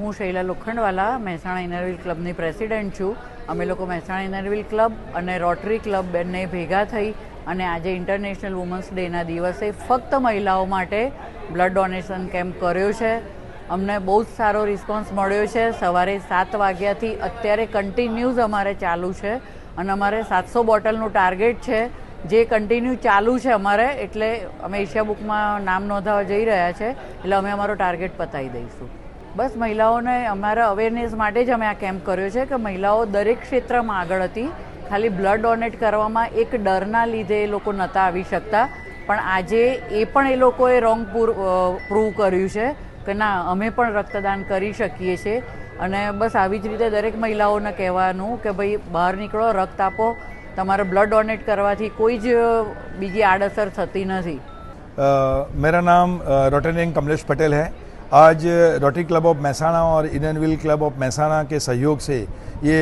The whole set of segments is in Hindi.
હું શૈલા લોખંડવાલા મહેસાણા ઇનરવ્હીલ ક્લબની પ્રેસિડેન્ટ છું. અમે લોકો મહેસાણા ઇનરવ્હીલ ક્લબ અને રોટરી ક્લબ બંને ભેગા થઈ અને આજે ઇન્ટરનેશનલ વુમન્સ ડેના દિવસે ફક્ત મહિલાઓ માટે બ્લડ ડોનેશન કેમ્પ કર્યો છે. અમને બહુ જ સારો રિસ્પોન્સ મળ્યો છે. સવારે 7 વાગ્યાથી અત્યારે કન્ટિન્યુઝ અમારે ચાલુ છે અને અમારે 700 બોટલનું ટાર્ગેટ છે, જે કન્ટિન્યુ ચાલુ છે અમારે. એટલે અમે એશિયા બુકમાં નામ નોંધાવવા જઈ રહ્યા છે, એટલે અમે અમારો ટાર્ગેટ પતાવી દઈશું. બસ મહિલાઓને અમારા અવેરનેસ માટે જ અમે આ કેમ્પ કર્યો છે કે મહિલાઓ દરેક ક્ષેત્રમાં આગળ હતી. ખાલી બ્લડ ડોનેટ કરવામાં એક ડરના લીધે એ લોકો નહોતા આવી શકતા, પણ આજે એ પણ એ લોકોએ રોંગ પ્રૂવ કર્યું છે કે ના, અમે પણ રક્તદાન કરી શકીએ છીએ. અને બસ આવી જ રીતે દરેક મહિલાઓને કહેવાનું કે ભાઈ બહાર નીકળો, રક્ત આપો. તમારે બ્લડ डोनेट करवाથી કોઈ જ બીજી આડઅસર થતી નથી. मेरा नाम रोटरियन कमलेश पटेल है. आज रोटरी क्लब ऑफ महसाणा और इनरव्हील क्लब ऑफ महसाणा के सहयोग से ये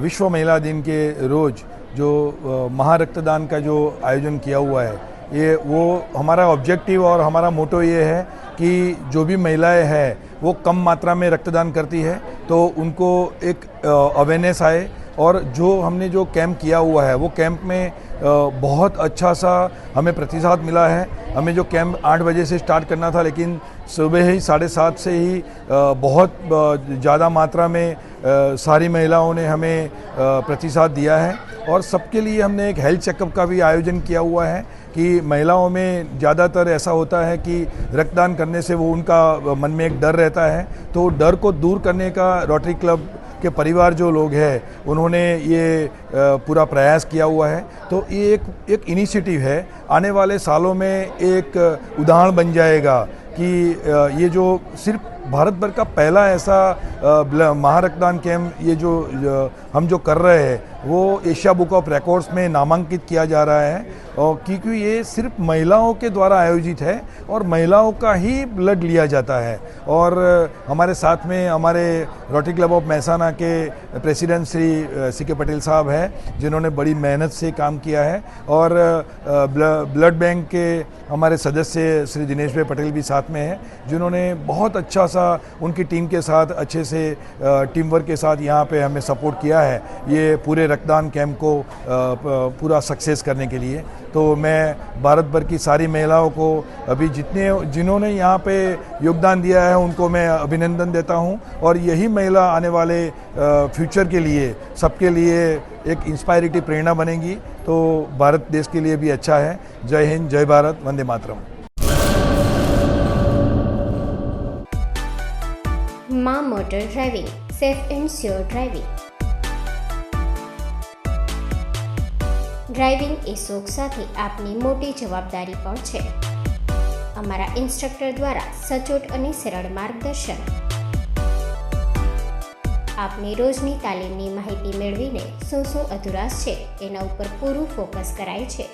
विश्व महिला दिन के रोज़ जो महारक्तदान का जो आयोजन किया हुआ है, ये वो हमारा ऑब्जेक्टिव और हमारा मोटो ये है कि जो भी महिलाएं हैं वो कम मात्रा में रक्तदान करती है तो उनको एक अवेयरनेस आए. और जो हमने जो कैंप किया हुआ है वो कैंप में बहुत अच्छा सा हमें प्रतिसाद मिला है. हमें जो कैंप 8 बजे से स्टार्ट करना था, लेकिन सुबह ही 7:30 से ही बहुत ज़्यादा मात्रा में सारी महिलाओं ने हमें प्रतिसाद दिया है. और सबके लिए हमने एक हेल्थ चेकअप का भी आयोजन किया हुआ है कि महिलाओं में ज़्यादातर ऐसा होता है कि रक्तदान करने से वो उनका मन में एक डर रहता है, तो डर को दूर करने का रोटरी क्लब के परिवार जो लोग हैं उन्होंने ये पूरा प्रयास किया हुआ है. तो ये एक इनिशिएटिव है. आने वाले सालों में एक उदाहरण बन जाएगा कि ये जो सिर्फ भारत भर का पहला ऐसा महारक्तदान कैंप ये जो हम जो कर रहे हैं वो एशिया बुक ऑफ रिकॉर्ड्स में नामांकित किया जा रहा है. और क्योंकि ये सिर्फ महिलाओं के द्वारा आयोजित है और महिलाओं का ही ब्लड लिया जाता है. और हमारे साथ में हमारे रोटरी क्लब ऑफ महसाणा के प्रेसिडेंट श्री CK पटेल साहब हैं, जिन्होंने बड़ी मेहनत से काम किया है. और ब्लड बैंक के हमारे सदस्य श्री दिनेश भाई पटेल भी साथ में हैं, जिन्होंने बहुत अच्छा सा उनकी टीम के साथ अच्छे से टीम वर्क के साथ यहाँ पे हमें सपोर्ट किया है ये पूरे रक्तदान कैंप को पूरा सक्सेस करने के लिए. तो मैं भारत भर की सारी महिलाओं को अभी जिन्होंने यहाँ पे योगदान दिया है उनको मैं अभिनंदन देता हूँ. और यही महिला आने वाले फ्यूचर के लिए सबके लिए एक इंस्पायरेटिव प्रेरणा बनेगी. तो भारत देश के लिए भी अच्छा है. जय हिंद, जय भारत, वंदे मातरम. मां motor driving, safe and sure driving. Driving એ શોખ સાથે આપની મોટી જવાબદારી પણ છે. અમારા ઇન્સ્ટ્રક્ટર દ્વારા સચોટ અને સરળ માર્ગદર્શન. આપની રોજની તાલીમની માહિતી મેળવીને શું અધુરાશ છે એના ઉપર પૂરું ફોકસ કરાય છે.